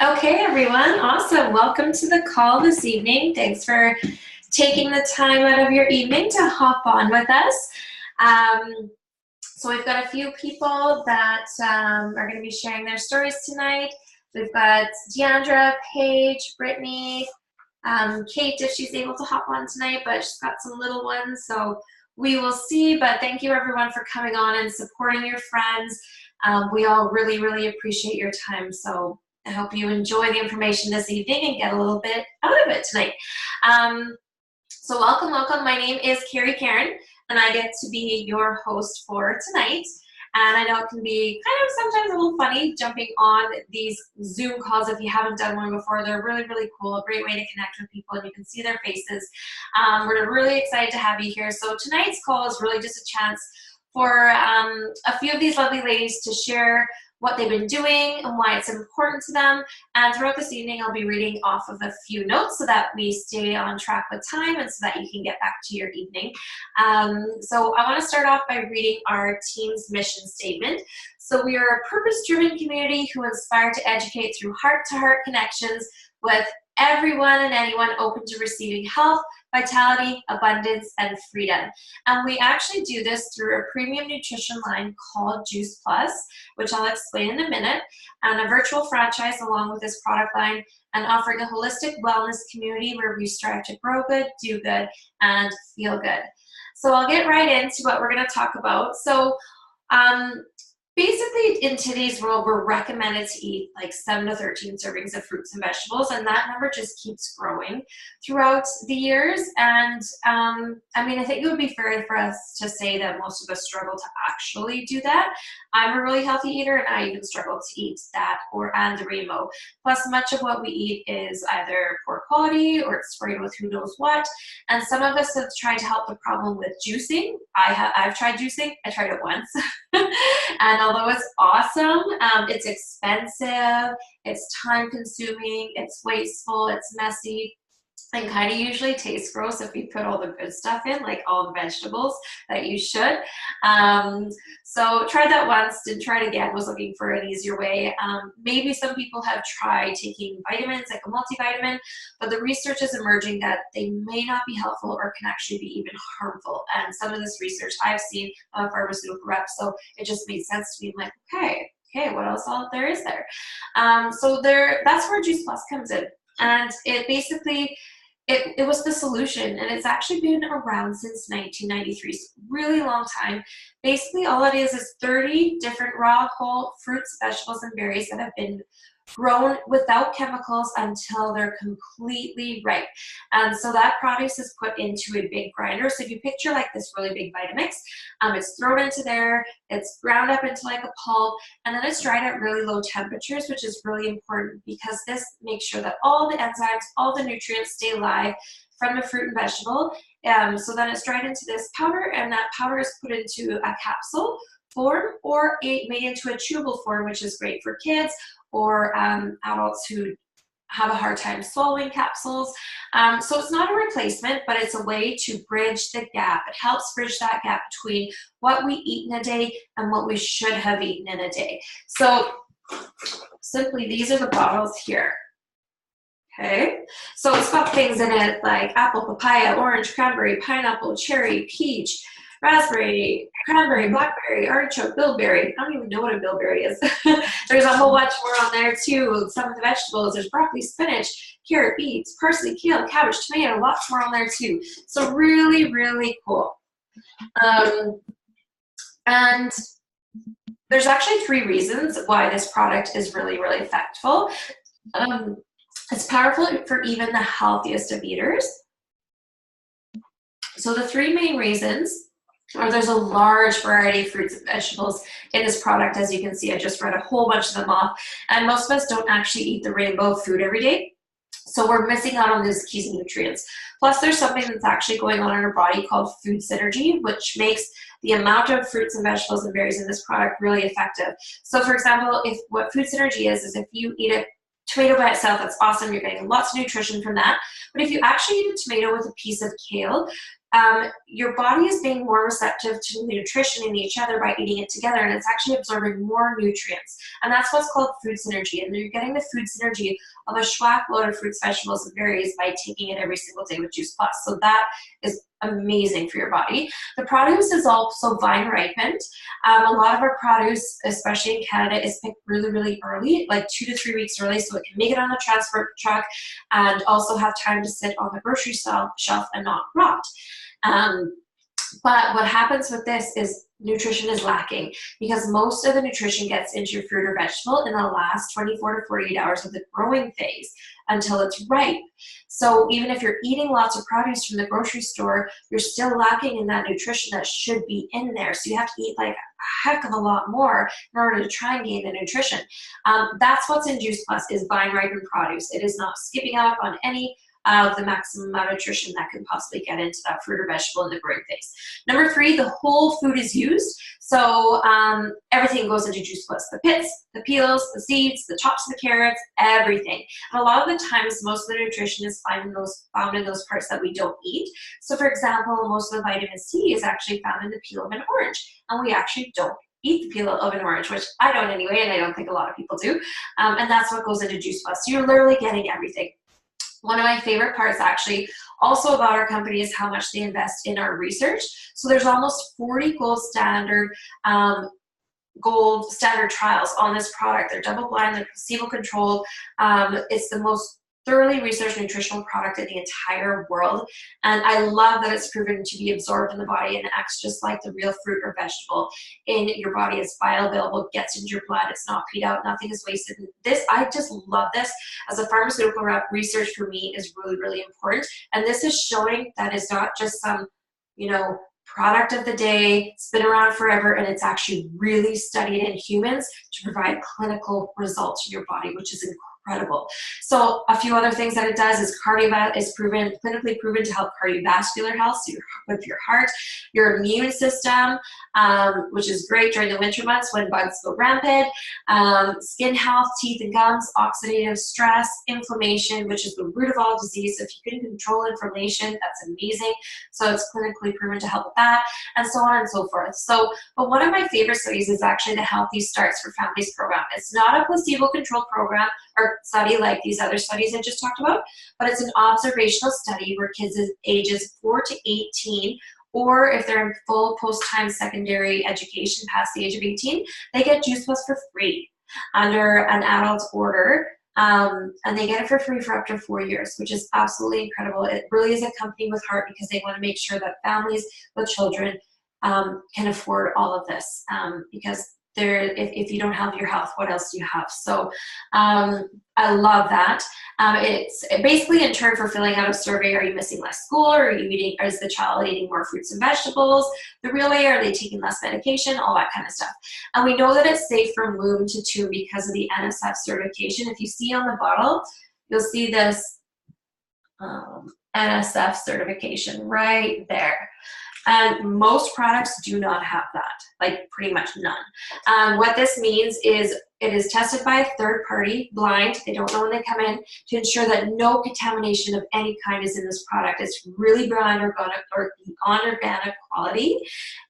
Okay, everyone, awesome. Welcome to the call this evening. Thanks for taking the time out of your evening to hop on with us. So we've got a few people that are going to be sharing their stories tonight. We've got Deandra, Paige, Brittny, Kate, if she's able to hop on tonight, but she's got some little ones, so we will see. But thank you, everyone, for coming on and supporting your friends. We all really, really appreciate your time. So I hope you enjoy the information this evening and get a little bit out of it tonight. So welcome, welcome. My name is Carrie Karen, and I get to be your host for tonight. And I know it can be kind of sometimes a little funny jumping on these Zoom calls if you haven't done one before. They're really, really cool, a great way to connect with people, and you can see their faces. We're really excited to have you here. So tonight's call is really just a chance for a few of these lovely ladies to share what they've been doing and why it's important to them. And throughout this evening, I'll be reading off of a few notes so that we stay on track with time and so that you can get back to your evening. So I want to start off by reading our team's mission statement. So we are a purpose-driven community who inspire to educate through heart-to-heart connections with everyone and anyone open to receiving health, vitality, abundance, and freedom. And we actually do this through a premium nutrition line called Juice Plus, which I'll explain in a minute, and a virtual franchise along with this product line, and offering a holistic wellness community where we strive to grow good, do good, and feel good. So I'll get right into what we're going to talk about. So basically, in today's world, we're recommended to eat like 7 to 13 servings of fruits and vegetables, and that number just keeps growing throughout the years. And I mean, I think it would be fair for us to say that most of us struggle to actually do that. I'm a really healthy eater, and I even struggle to eat that and the rainbow. Plus, much of what we eat is either poor quality or it's sprayed with who knows what. And some of us have tried to help the problem with juicing. I've tried juicing. I tried it once. And although it's awesome, it's expensive, it's time consuming, it's wasteful, it's messy, and kind of usually tastes gross if you put all the good stuff in, like all the vegetables that you should. So tried that once, didn't try it again, was looking for an easier way. Maybe some people have tried taking vitamins, like a multivitamin, but the research is emerging that they may not be helpful or can actually be even harmful. And some of this research I've seen on pharmaceutical reps, so it just made sense to me. I'm like, okay, what else out there is there? So that's where Juice Plus comes in. And it basically, it was the solution, and it's actually been around since 1993, so really long time. Basically, all it is 30 different raw, whole fruits, vegetables, and berries that have been grown without chemicals until they're completely ripe. And so that product is put into a big grinder. So if you picture like this really big Vitamix, it's thrown into there, it's ground up into like a pulp, and then it's dried at really low temperatures, which is really important because this makes sure that all the enzymes, all the nutrients stay alive from the fruit and vegetable. So then it's dried into this powder, and that powder is put into a capsule form or made into a chewable form, which is great for kids or adults who have a hard time swallowing capsules. So it's not a replacement, but it's a way to bridge the gap. It helps bridge that gap between what we eat in a day and what we should have eaten in a day. So simply, these are the bottles here. Okay, so it's got things in it like apple, papaya, orange, cranberry, pineapple, cherry, peach, raspberry, cranberry, blackberry, artichoke, bilberry. I don't even know what a bilberry is. There's a whole bunch more on there too. Some of the vegetables, there's broccoli, spinach, carrot, beets, parsley, kale, cabbage, tomato, lots more on there too. So really, really cool. And there's actually 3 reasons why this product is really, really effective. It's powerful for even the healthiest of eaters. So the 3 main reasons are there's a large variety of fruits and vegetables in this product. As you can see, I just read a whole bunch of them off. And most of us don't actually eat the rainbow of food every day. So we're missing out on these key nutrients. Plus, there's something that's actually going on in our body called food synergy, which makes the amount of fruits and vegetables and berries in this product really effective. So for example, what food synergy is if you eat a tomato by itself, that's awesome. You're getting lots of nutrition from that. But if you actually eat a tomato with a piece of kale, your body is being more receptive to nutrition in each other by eating it together, and it's actually absorbing more nutrients. And that's what's called food synergy. And you're getting the food synergy of a schwack load of fruits, vegetables, and berries by taking it every single day with Juice Plus. So that is amazing for your body. The produce is also vine ripened. A lot of our produce, especially in Canada, is picked really, really early, like 2 to 3 weeks early, so it can make it on the transport truck and also have time to sit on the grocery shelf and not rot. But what happens with this is nutrition is lacking because most of the nutrition gets into your fruit or vegetable in the last 24 to 48 hours of the growing phase until it's ripe. So even if you're eating lots of produce from the grocery store, you're still lacking in that nutrition that should be in there. So you have to eat like a heck of a lot more in order to try and gain the nutrition. That's what's in Juice Plus is vine ripened produce. It is not skipping out on any of the maximum amount of nutrition that can possibly get into that fruit or vegetable in the growing phase. Number 3, the whole food is used. So everything goes into Juice Plus. The pits, the peels, the seeds, the tops of the carrots, everything. And a lot of the times, most of the nutrition is found in those parts that we don't eat. So for example, most of the vitamin C is actually found in the peel of an orange. And we actually don't eat the peel of an orange, which I don't anyway, and I don't think a lot of people do. And that's what goes into Juice Plus. So you're literally getting everything. One of my favorite parts actually also about our company is how much they invest in our research. So there's almost 40 gold standard trials on this product. They're double blind, they're placebo controlled. It's the most thoroughly researched nutritional product in the entire world. And I love that it's proven to be absorbed in the body and acts just like the real fruit or vegetable in your body. It's bioavailable, gets into your blood, it's not peed out, nothing is wasted. This, I just love this. As a pharmaceutical rep, research for me is really, really important. And this is showing that it's not just some, product of the day, it's been around forever, and it's actually really studied in humans to provide clinical results in your body, which is incredible. So a few other things that it does is clinically proven to help cardiovascular health, so with your heart, your immune system, which is great during the winter months when bugs go rampant, skin health, teeth and gums, oxidative stress, inflammation, which is the root of all disease. So if you can control inflammation, that's amazing. So it's clinically proven to help with that, and so on and so forth. So, but one of my favorite studies is actually the Healthy Starts for Families program. It's not a placebo-controlled program or study like these other studies I just talked about, but it's an observational study where kids ages 4 to 18, or if they're in full post-time secondary education past the age of 18, they get Juice Plus for free under an adult's order, and they get it for free for up to 4 years, which is absolutely incredible. It really is a company with heart because they want to make sure that families with children can afford all of this, because if you don't have your health, what else do you have? So I love that. It's basically in turn for filling out a survey. Are you missing less school? Or is the child eating more fruits and vegetables? The real way, are they taking less medication? All that kind of stuff. And we know that it's safe from womb to tomb because of the NSF certification. If you see on the bottle, you'll see this NSF certification right there. And most products do not have that, like pretty much none. What this means is it is tested by a third party, blind, they don't know when they come in, to ensure that no contamination of any kind is in this product. It's really beyond organic quality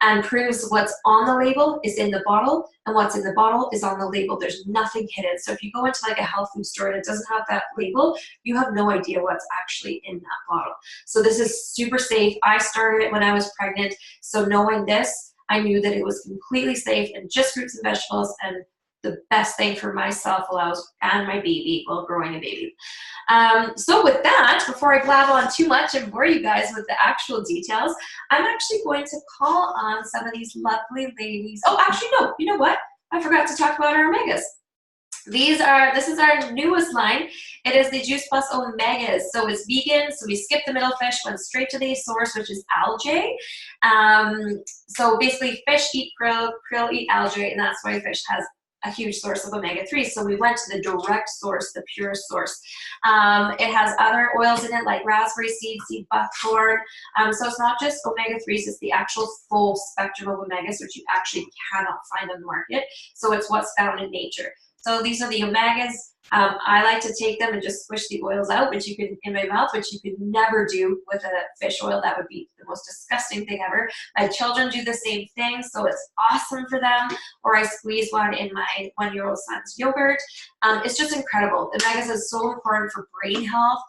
and proves what's on the label is in the bottle, and what's in the bottle is on the label. There's nothing hidden. So if you go into like a health food store and it doesn't have that label, you have no idea what's actually in that bottle. So this is super safe. I started it when I was pregnant, so knowing this, I knew that it was completely safe and just fruits and vegetables, and the best thing for myself and my baby while growing a baby. So with that, before I blab on too much and bore you guys with the actual details, I'm actually going to call on some of these lovely ladies. Oh, actually, no, you know what? I forgot to talk about our omegas. This is our newest line. It is the Juice Plus Omegas. So it's vegan, so we skipped the middle fish, went straight to the source, which is algae. So basically fish eat krill, krill eat algae, and that's why fish has a huge source of omega-3. So we went to the direct source, the pure source. It has other oils in it like raspberry seed, seed buckthorn. So it's not just omega-3s, it's the actual full spectrum of omegas, which you actually cannot find on the market. So it's what's found in nature. So these are the omegas. I like to take them and just squish the oils out, which you can in my mouth, which you could never do with a fish oil. That would be the most disgusting thing ever. My children do the same thing, so it's awesome for them. Or I squeeze one in my 1-year-old son's yogurt. It's just incredible. The omegas is so important for brain health,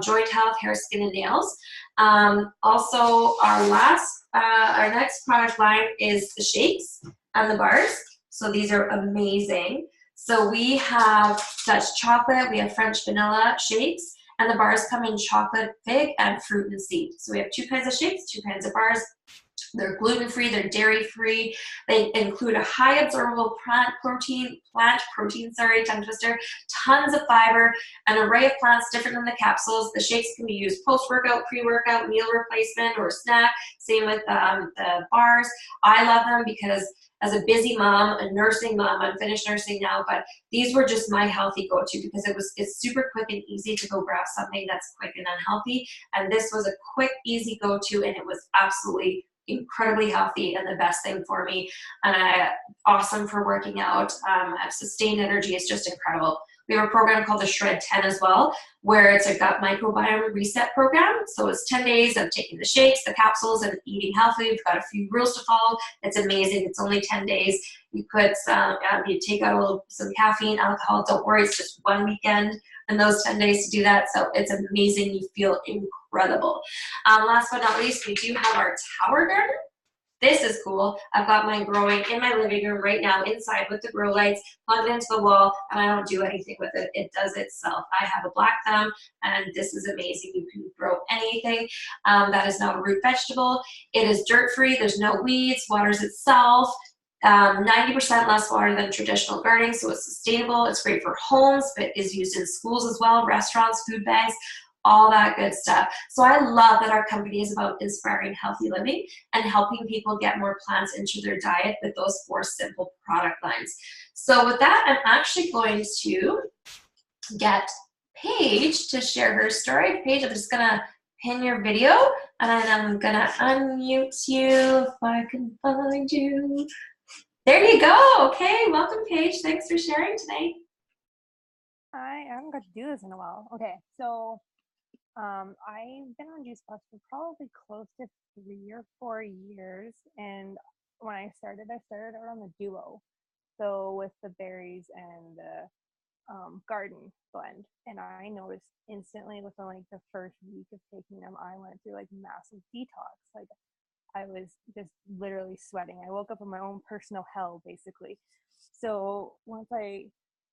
joint health, hair, skin, and nails. Also, our next product line is the shakes and the bars. So these are amazing. So we have Dutch chocolate, we have French vanilla shakes, and the bars come in chocolate, fig, and fruit and seed. So we have 2 kinds of shakes, 2 kinds of bars. They're gluten-free, they're dairy-free. They include a high absorbable plant protein, tongue twister, tons of fiber, an array of plants different than the capsules. The shakes can be used post-workout, pre-workout, meal replacement, or snack. Same with the bars. I love them because as a busy mom, a nursing mom, I'm finished nursing now, but these were just my healthy go-to because it's super quick and easy to go grab something that's quick and unhealthy. And this was a quick, easy go-to, and it was absolutely incredibly healthy and the best thing for me, and awesome for working out. I have sustained energy. It's just incredible. We have a program called the Shred 10 as well, where it's a gut microbiome reset program. So it's 10 days of taking the shakes, the capsules, and eating healthy. We've got a few rules to follow. It's amazing. It's only 10 days. You take out some caffeine, alcohol. Don't worry, it's just one weekend in those 10 days to do that. So it's amazing. You feel incredible. Last but not least, we do have our tower garden. This is cool. I've got mine growing in my living room right now inside with the grow lights, plugged into the wall, and I don't do anything with it. It does itself. I have a black thumb, and this is amazing. You can grow anything that is not a root vegetable. It is dirt-free. There's no weeds. Waters itself. 90% less water than traditional gardening, so it's sustainable. It's great for homes, but is used in schools as well, restaurants, food bags, all that good stuff. So I love that our company is about inspiring healthy living and helping people get more plants into their diet with those 4 simple product lines. So with that, I'm actually going to get Paige to share her story. Paige, I'm just gonna pin your video and I'm gonna unmute you if I can find you. There you go. Okay, welcome Paige. Thanks for sharing tonight. I haven't got to do this in a while. Okay, so I've been on Juice Plus for probably close to 3 or 4 years, and when I started out on the duo, so with the berries and the garden blend, and I noticed instantly within like the first week of taking them, I went through like massive detox. Like I was just literally sweating. I woke up in my own personal hell, basically. So once I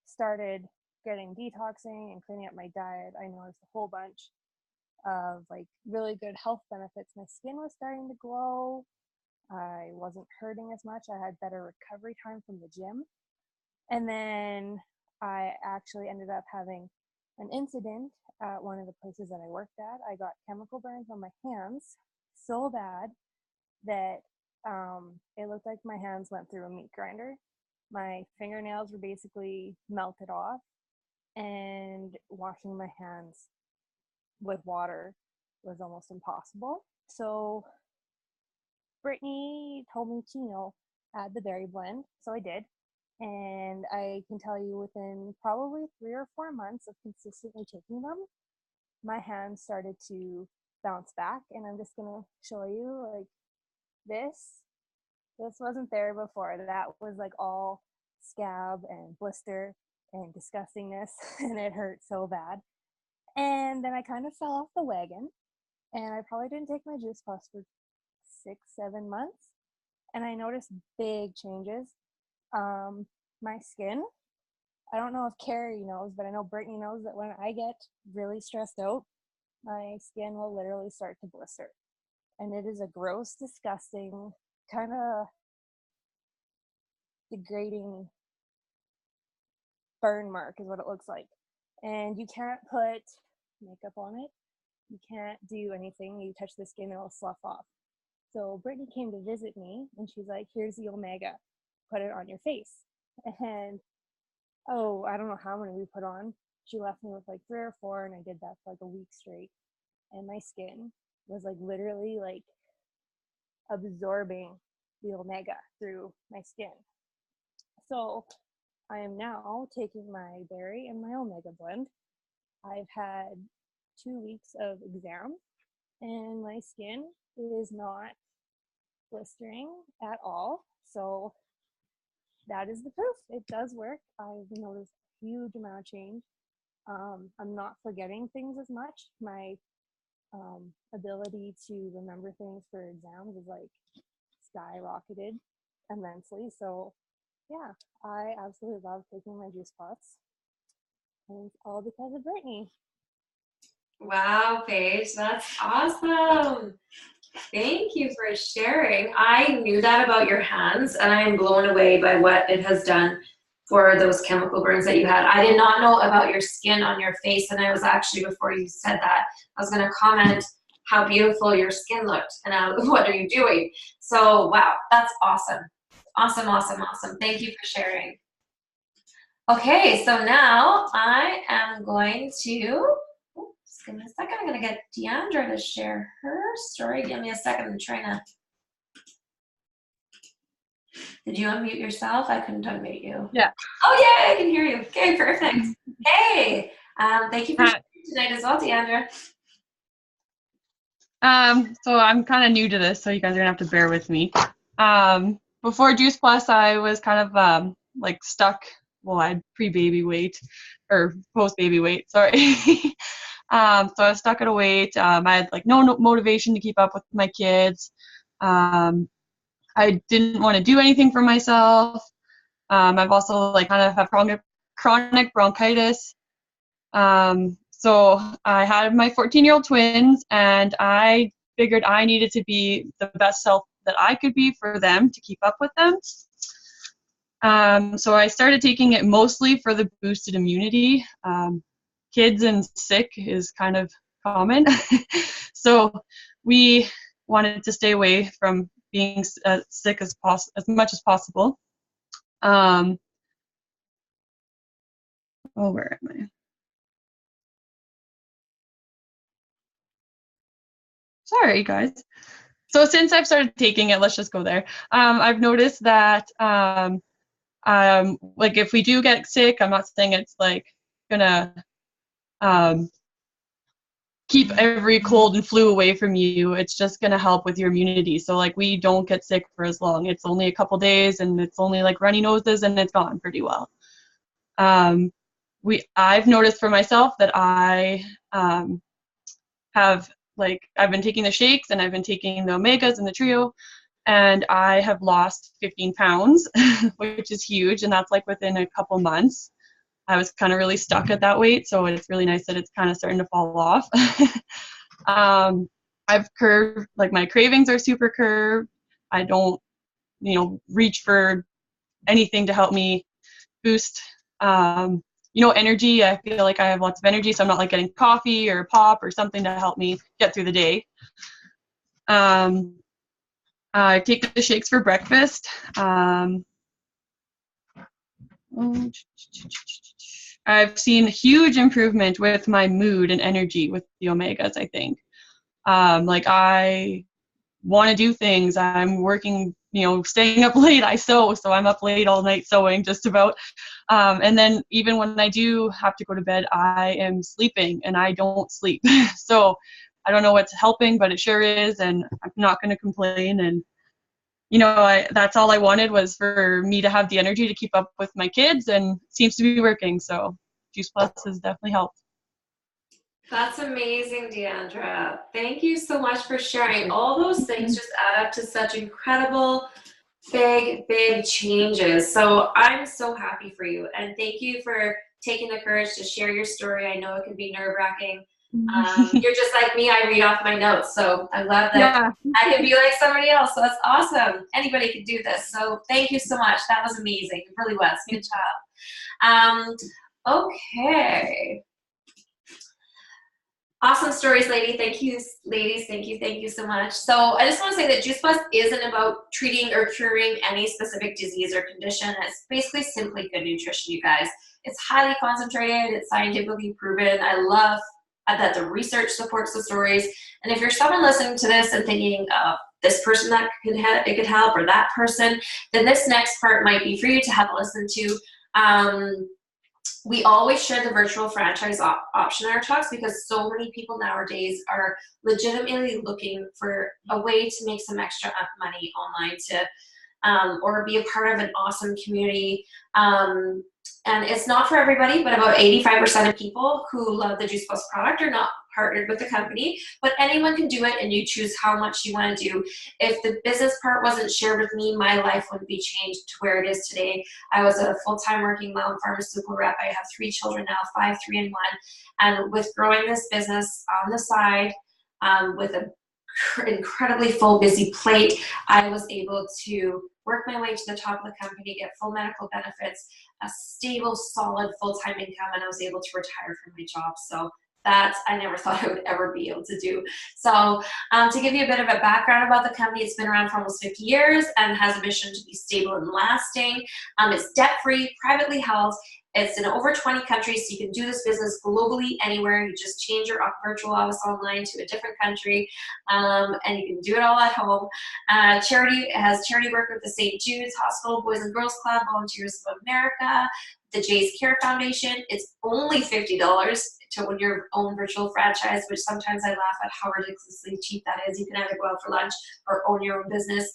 started getting detoxing and cleaning up my diet, I noticed a whole bunch of like really good health benefits. My skin was starting to glow. I wasn't hurting as much. I had better recovery time from the gym. And then I actually ended up having an incident at one of the places that I worked at. I got chemical burns on my hands so bad that it looked like my hands went through a meat grinder. My fingernails were basically melted off, and washing my hands with water was almost impossible. So Brittny told me to, add the berry blend. So I did. And I can tell you within probably 3 or 4 months of consistently taking them, my hands started to bounce back. And I'm just going to show you like this. This wasn't there before. That was like all scab and blister and disgustingness, and it hurt so bad. And then I kind of fell off the wagon, and I probably didn't take my Juice Plus for 6-7 months, and I noticed big changes. My skin, I don't know if Carrie knows, but I know Brittny knows that when I get really stressed out, my skin will literally start to blister, and it is a gross, disgusting, kind of degrading burn mark is what it looks like. And you can't put makeup on it. You can't do anything. You touch the skin, it'll slough off. So Brittny came to visit me, and she's like, here's the Omega. Put it on your face. And, I don't know how many we put on. She left me with like 3 or 4, and I did that for like a week straight. And my skin was like literally like absorbing the Omega through my skin. So I am now taking my berry and my omega blend. I've had 2 weeks of exam, and my skin is not blistering at all. So that is the proof. It does work. I've noticed a huge amount of change. I'm not forgetting things as much. My ability to remember things for exams is like skyrocketed immensely. So yeah, I absolutely love taking my juice pots, and it's all because of Brittny. Wow, Paige, that's awesome. Thank you for sharing. I knew that about your hands, and I am blown away by what it has done for those chemical burns that you had. I did not know about your skin on your face, and I was actually, before you said that, I was going to comment how beautiful your skin looked and what are you doing. So wow, that's awesome. Awesome, awesome, awesome. Thank you for sharing. Okay, so now I am going to, just give me a second, I'm going to get Deandra to share her story. Give me a second, I'm trying to. Did you unmute yourself? I couldn't unmute you. Yeah. Oh, yeah, I can hear you. Okay, perfect. Hey, thank you for sharing tonight as well, Deandra. So I'm kind of new to this, so you guys are gonna have to bear with me. Before Juice Plus, I was kind of like stuck. Well, I had pre-baby weight or post-baby weight. Sorry. So I was stuck at a weight. I had like no motivation to keep up with my kids. I didn't want to do anything for myself. I've also like kind of have chronic bronchitis. So I had my 14-year-old twins, and I figured I needed to be the best self that I could be for them to keep up with them. So I started taking it mostly for the boosted immunity. Kids and sick is kind of common. So we wanted to stay away from being sick as much as possible. Oh, where am I? Sorry, guys. So since I've started taking it, let's just go there. I've noticed that like if we do get sick, I'm not saying it's like gonna keep every cold and flu away from you. It's just gonna help with your immunity. So like we don't get sick for as long. It's only a couple days, and it's only like runny noses, and it's gone pretty well. I've noticed for myself that I have I've been taking the shakes, and I've been taking the omegas and the trio, and I have lost 15 pounds, which is huge, and that's like within a couple months. I was kind of really stuck at that weight, so it's really nice that it's kind of starting to fall off. I've curved, like my cravings are super curved. I don't, reach for anything to help me boost, energy. I feel like I have lots of energy, so I'm not like getting coffee or pop or something to help me get through the day. I take the shakes for breakfast. I've seen huge improvement with my mood and energy with the omegas, I think. I want to do things. I'm working, staying up late. I sew, so I'm up late all night sewing just about. And then even when I do have to go to bed, I am sleeping, and I don't sleep. So I don't know what's helping, but it sure is, and I'm not going to complain. And that's all I wanted, was for me to have the energy to keep up with my kids, and it seems to be working. So Juice Plus has definitely helped. That's amazing, Deandra. Thank you so much for sharing. All those things just add up to such incredible, big changes. So I'm so happy for you. And thank you for taking the courage to share your story. I know it can be nerve-wracking. You're just like me. I read off my notes. So I love that. Yeah. I can be like somebody else. So that's awesome. Anybody can do this. So thank you so much. That was amazing. It really was. Good job. Okay. Awesome stories, ladies. Thank you so much. So I just want to say that Juice Plus isn't about treating or curing any specific disease or condition. It's basically simply good nutrition, you guys. It's highly concentrated. It's scientifically proven. I love that the research supports the stories. And if you're someone listening to this and thinking, this person that it could help, or that person, then this next part might be for you to have a listen to. We always share the virtual franchise option in our talks because so many people nowadays are legitimately looking for a way to make some extra money online to or be a part of an awesome community. And it's not for everybody, but about 85% of people who love the Juice Plus product are not partnered with the company, but anyone can do it, and you choose how much you want to do. If the business part wasn't shared with me, my life wouldn't be changed to where it is today. I was a full-time working mom, pharmaceutical rep. I have 3 children now, 5, 3, and 1. And with growing this business on the side, with a incredibly full, busy plate, I was able to work my way to the top of the company, get full medical benefits, a stable, solid, full-time income, and I was able to retire from my job. So that I never thought I would ever be able to do. So to give you a bit of a background about the company, it's been around for almost 50 years and has a mission to be stable and lasting. It's debt-free, privately held. It's in over 20 countries, so you can do this business globally anywhere. You just change your virtual office online to a different country, and you can do it all at home. Charity has charity work with the St. Jude's Hospital, Boys and Girls Club, Volunteers of America, the Jay's Care Foundation. It's only $50 to own your own virtual franchise, which sometimes I laugh at how ridiculously cheap that is. You can either go out for lunch or own your own business.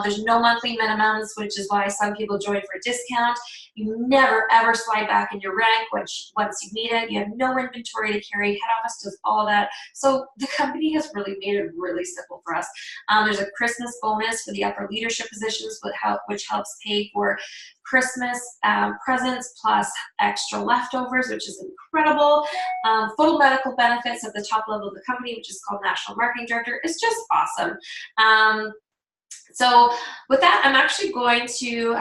There's no monthly minimums, which is why some people join for a discount. You never ever slide back in your rank once you meet it. You have no inventory to carry. Head office does all that. So the company has really made it really simple for us. There's a Christmas bonus for the upper leadership positions, which helps pay for Christmas presents plus extra leftovers, which is incredible. Full medical benefits at the top level of the company, which is called National Marketing Director. It's just awesome. So with that, I'm actually going to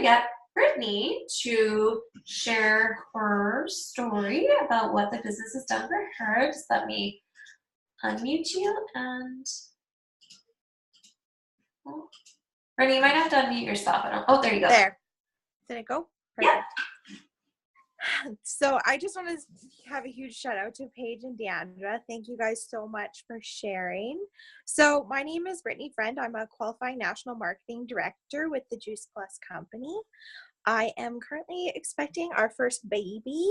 get Brittny to share her story about what the business has done for her. Just let me unmute you and Brittny, you might have to unmute yourself. Oh, there you go. There. Did it go? Perfect. Yeah. So I just want to have a huge shout out to Paige and Deandra. Thank you guys so much for sharing. So my name is Brittny Friend. I'm a qualifying national marketing director with the Juice Plus company. I am currently expecting our first baby.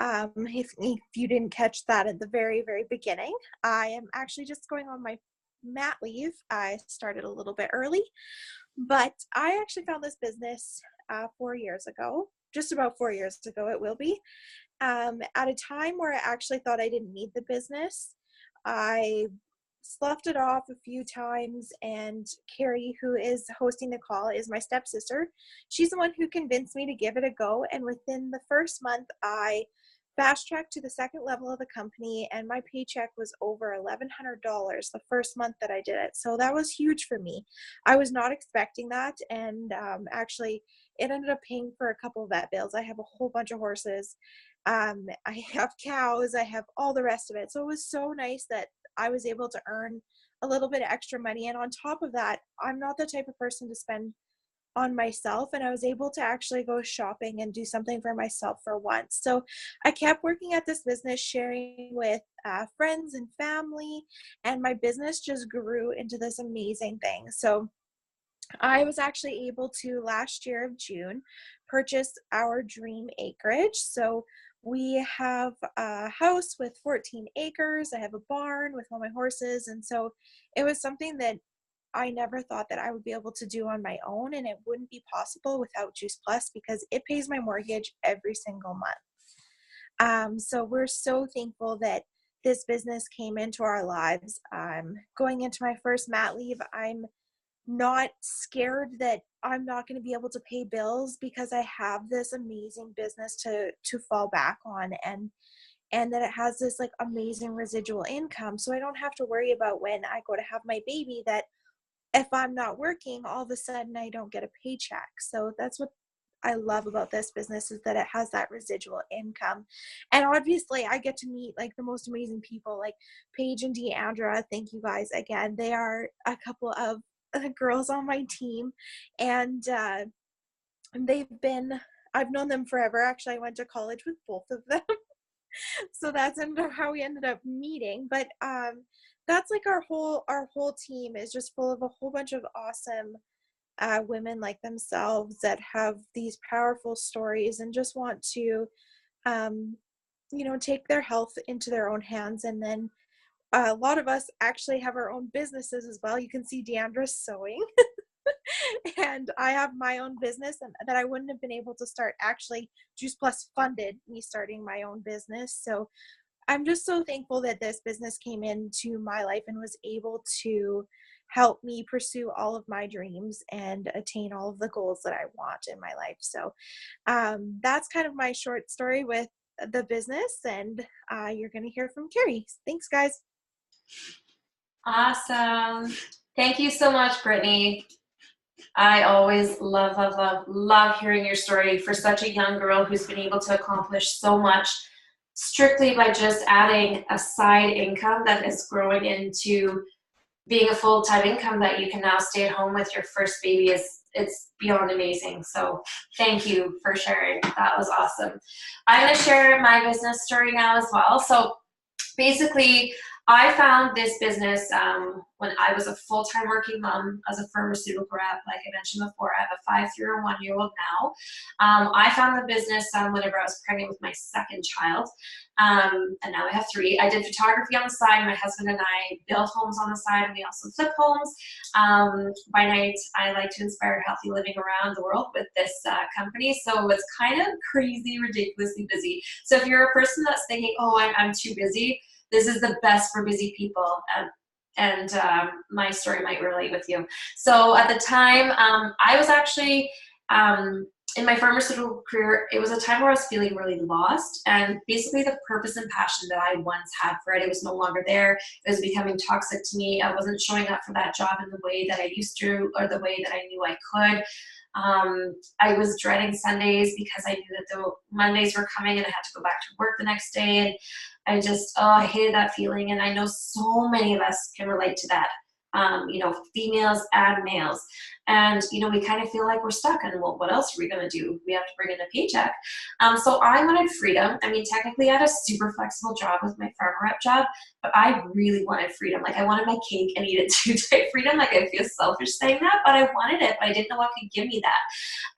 If you didn't catch that at the very, very beginning, I am actually just going on my mat leave. I started a little bit early, but I actually found this business 4 years ago. Just about 4 years ago it will be, at a time where I actually thought I didn't need the business. I sloughed it off a few times, and Carrie, who is hosting the call, is my stepsister. She's the one who convinced me to give it a go, and within the first month I fast-tracked to the second level of the company, and my paycheck was over $1,100 the first month that I did it. So that was huge for me. I was not expecting that, and actually it ended up paying for a couple of vet bills. I have a whole bunch of horses. I have cows. I have all the rest of it. So it was so nice that I was able to earn a little bit of extra money. And on top of that, I'm not the type of person to spend on myself, and I was able to actually go shopping and do something for myself for once. So I kept working at this business, sharing with friends and family, and my business just grew into this amazing thing. So I was actually able to, last year of June, purchase our dream acreage. So we have a house with 14 acres. I have a barn with all my horses. And so it was something that I never thought that I would be able to do on my own, and it wouldn't be possible without Juice Plus because it pays my mortgage every single month. So we're so thankful that this business came into our lives. Going into my first mat leave, I'm not scared that I'm not going to be able to pay bills because I have this amazing business to fall back on, and that it has this like amazing residual income. So I don't have to worry about when I go to have my baby that if I'm not working, all of a sudden I don't get a paycheck. So that's what I love about this business, is that it has that residual income. And obviously I get to meet like the most amazing people like Paige and Deandra. Thank you guys again. They are a couple of girls on my team, and I've known them forever. Actually, I went to college with both of them. So that's how we ended up meeting. But that's like our whole team is just full of a whole bunch of awesome women like themselves that have these powerful stories and just want to, you know, take their health into their own hands. And then a lot of us actually have our own businesses as well. You can see Deandra sewing. And I have my own business, and that I wouldn't have been able to start. Actually, Juice Plus funded me starting my own business. So I'm just so thankful that this business came into my life and was able to help me pursue all of my dreams and attain all of the goals that I want in my life. So that's kind of my short story with the business, and you're going to hear from Kerry. Thanks, guys. Awesome. Thank you so much, Brittny. I always love hearing your story for such a young girl who's been able to accomplish so much strictly by just adding a side income that is growing into being a full-time income that you can now stay at home with your first baby. It's beyond amazing. So thank you for sharing. That was awesome. I'm going to share my business story now as well. So basically, I found this business when I was a full-time working mom as a pharmaceutical rep. Like I mentioned before, I have a 5-year and 1-year-old now. I found the business whenever I was pregnant with my second child, and now I have 3. I did photography on the side. My husband and I build homes on the side, and we also flip homes. By night, I like to inspire healthy living around the world with this company. So it's kind of crazy, ridiculously busy. So if you're a person that's thinking, oh, I'm too busy, this is the best for busy people, and my story might relate with you. So at the time, I was actually in my pharmaceutical career. It was a time where I was feeling really lost, and basically the purpose and passion that I once had for it, it was no longer there. It was becoming toxic to me. I wasn't showing up for that job in the way that I used to, or the way that I knew I could. I was dreading Sundays because I knew that the Mondays were coming and I had to go back to work the next day. And I hated that feeling. And I know so many of us can relate to that. You know, females and males. And, you know, we kind of feel like we're stuck, and well, what else are we going to do? We have to bring in a paycheck. So I wanted freedom. I mean, technically I had a super flexible job with my farm rep job, but I really wanted freedom. Like I wanted my cake and eat it too type freedom. Like I feel selfish saying that, but I wanted it, but I didn't know what could give me that.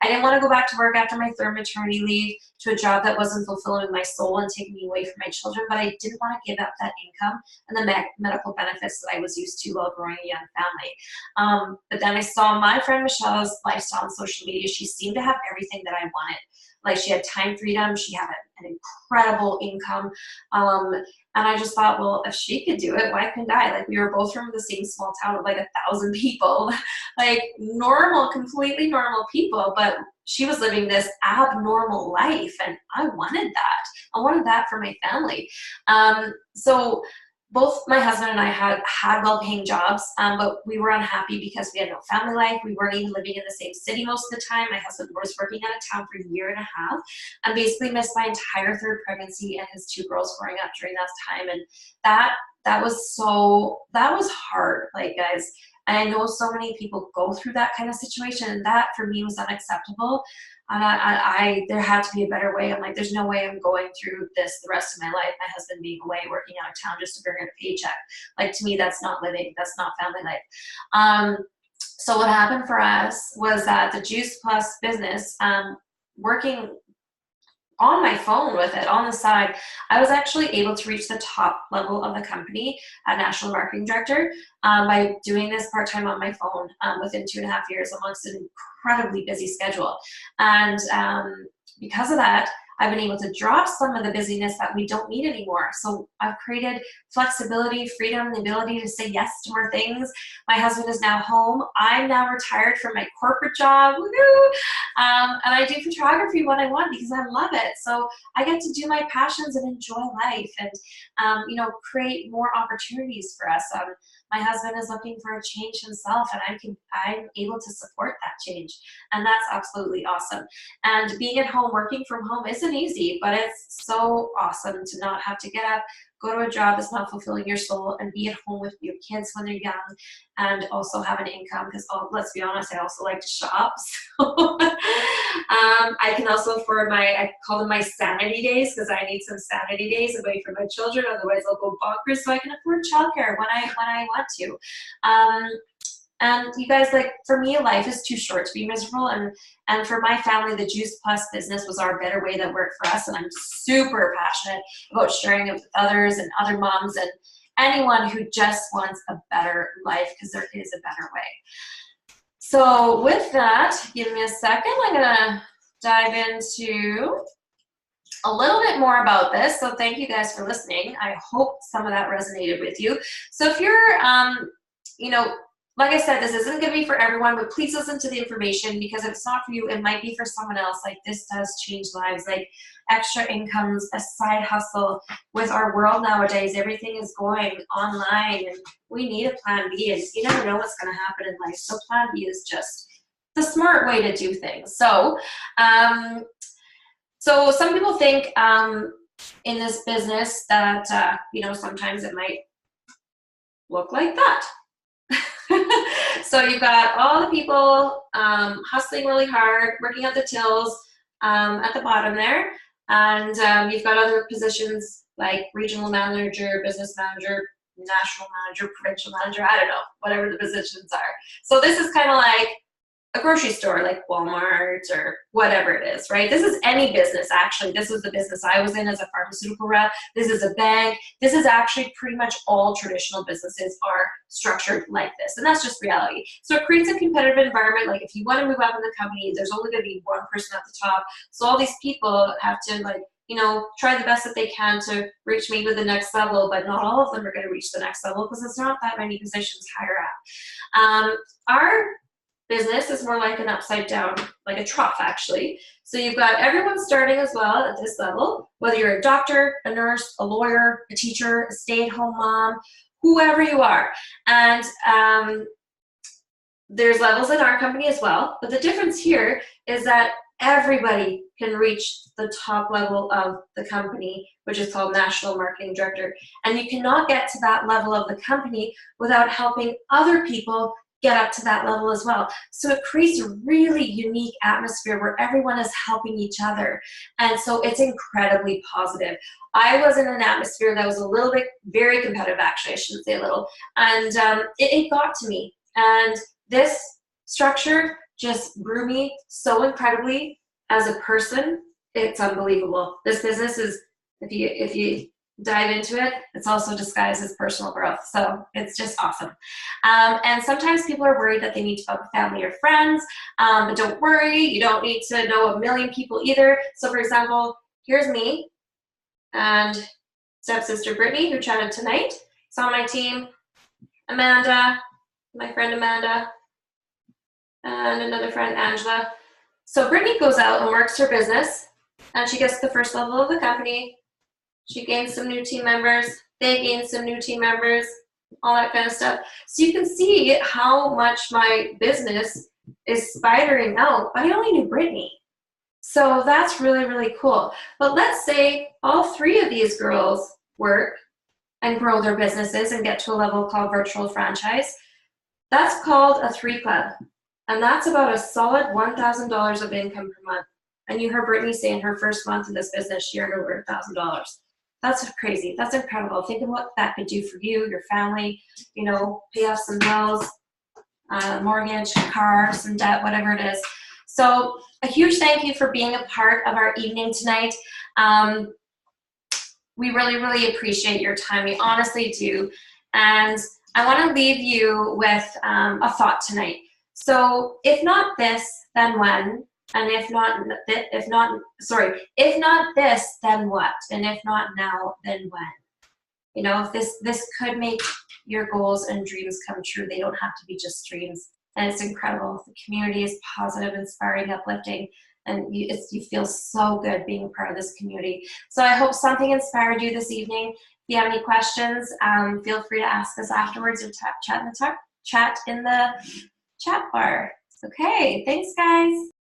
I didn't want to go back to work after my 3rd maternity leave to a job that wasn't fulfilling my soul and taking me away from my children, but I didn't want to give up that income and the medical benefits that I was used to while growing a young family. But then I saw my friend Michelle's lifestyle on social media. She seemed to have everything that I wanted. Like she had time freedom, she had an incredible income, and I just thought, well, if she could do it, why couldn't I? Like we were both from the same small town of like 1,000 people, like normal, completely normal people, but she was living this abnormal life, and I wanted that. I wanted that for my family. So both my husband and I had well-paying jobs, but we were unhappy because we had no family life. We weren't even living in the same city most of the time. My husband was working out of town for a year and a half, and basically missed my entire 3rd pregnancy and his 2 girls growing up during that time. And that was hard, like guys. And I know so many people go through that kind of situation, and that for me was unacceptable. And there had to be a better way. I'm like, there's no way I'm going through this the rest of my life. My husband being away, working out of town just to bring in a paycheck. Like to me, that's not living. That's not family life. So what happened for us was that the Juice Plus business, working on my phone with it on the side, I was actually able to reach the top level of the company at National Marketing Director by doing this part-time on my phone within 2.5 years amongst an incredibly busy schedule. And because of that, I've been able to drop some of the busyness that we don't need anymore. So I've created flexibility, freedom, the ability to say yes to more things. My husband is now home. I'm now retired from my corporate job. Woo-hoo! And I do photography when I want because I love it. So I get to do my passions and enjoy life and, you know, create more opportunities for us. My husband is looking for a change himself, and I'm able to support that change. And that's absolutely awesome. And being at home, working from home isn't easy, but it's so awesome to not have to get up, go to a job that's not fulfilling your soul, and be at home with your kids when they're young, and also have an income. Because let's be honest, I also like to shop. So I can also afford I call them my sanity days, because I need some sanity days away from my children. Otherwise, I'll go bonkers. So I can afford childcare when I want to. And you guys, like, for me, life is too short to be miserable. And for my family, the Juice Plus business was our better way that worked for us. And I'm super passionate about sharing it with others and other moms and anyone who just wants a better life, because there is a better way. So with that, give me a second. I'm gonna dive into a little bit more about this. So thank you guys for listening. I hope some of that resonated with you. So if you're, you know, like I said, this isn't going to be for everyone, but please listen to the information, because if it's not for you, it might be for someone else. Like, this does change lives. Like, extra incomes, a side hustle. With our world nowadays, everything is going online, and we need a plan B, and you never know what's going to happen in life. So plan B is just the smart way to do things. So, so some people think in this business that, you know, sometimes it might look like that. So you've got all the people hustling really hard, working at the tills at the bottom there, and you've got other positions like regional manager, business manager, national manager, provincial manager, I don't know, whatever the positions are. So this is kind of like a grocery store, like Walmart or whatever it is, right? This is any business, actually. This was the business I was in as a pharmaceutical rep. This is a bank. This is actually pretty much all traditional businesses are structured like this, and that's just reality. So it creates a competitive environment. Like, if you want to move up in the company, there's only going to be one person at the top. So all these people have to, like, you know, try the best that they can to reach maybe the next level, but not all of them are going to reach the next level because there's not that many positions higher up. Our business is more like an upside down, like a trough, actually. So you've got everyone starting as well at this level, whether you're a doctor, a nurse, a lawyer, a teacher, a stay-at-home mom, whoever you are. And there's levels in our company as well, but the difference here is that everybody can reach the top level of the company, which is called National Marketing Director. And you cannot get to that level of the company without helping other people get up to that level as well. So it creates a really unique atmosphere where everyone is helping each other. And so it's incredibly positive. I was in an atmosphere that was a little bit, very competitive, actually, I shouldn't say a little. And it got to me. And this structure just grew me so incredibly as a person. It's unbelievable. This business is, if you dive into it, it's also disguised as personal growth. So it's just awesome. And sometimes people are worried that they need to talk with family or friends, but don't worry, you don't need to know a million people either. So for example, here's me and stepsister Brittny, who chatted tonight. It's on my team. Amanda, my friend Amanda, and another friend, Angela. So Brittny goes out and works her business, and she gets to the first level of the company. She gains some new team members, they gain some new team members, all that kind of stuff. So you can see how much my business is spidering out, but I only knew Brittny. So that's really, really cool. But let's say all three of these girls work and grow their businesses and get to a level called virtual franchise. That's called a 3 club. And that's about a solid $1,000 of income per month. And you heard Brittny say in her first month in this business, she earned over $1,000. That's crazy. That's incredible. Think of what that could do for you, your family, you know, pay off some bills, mortgage, car, some debt, whatever it is. So a huge thank you for being a part of our evening tonight. We really, really appreciate your time. We honestly do. And I want to leave you with a thought tonight. So if not this, then when? And if not this, then what? And if not now, then when? You know, this could make your goals and dreams come true. They don't have to be just dreams. And it's incredible. The community is positive, inspiring, uplifting, and you feel so good being a part of this community. So I hope something inspired you this evening. If you have any questions, feel free to ask us afterwards or chat in the chat bar. Okay, thanks guys.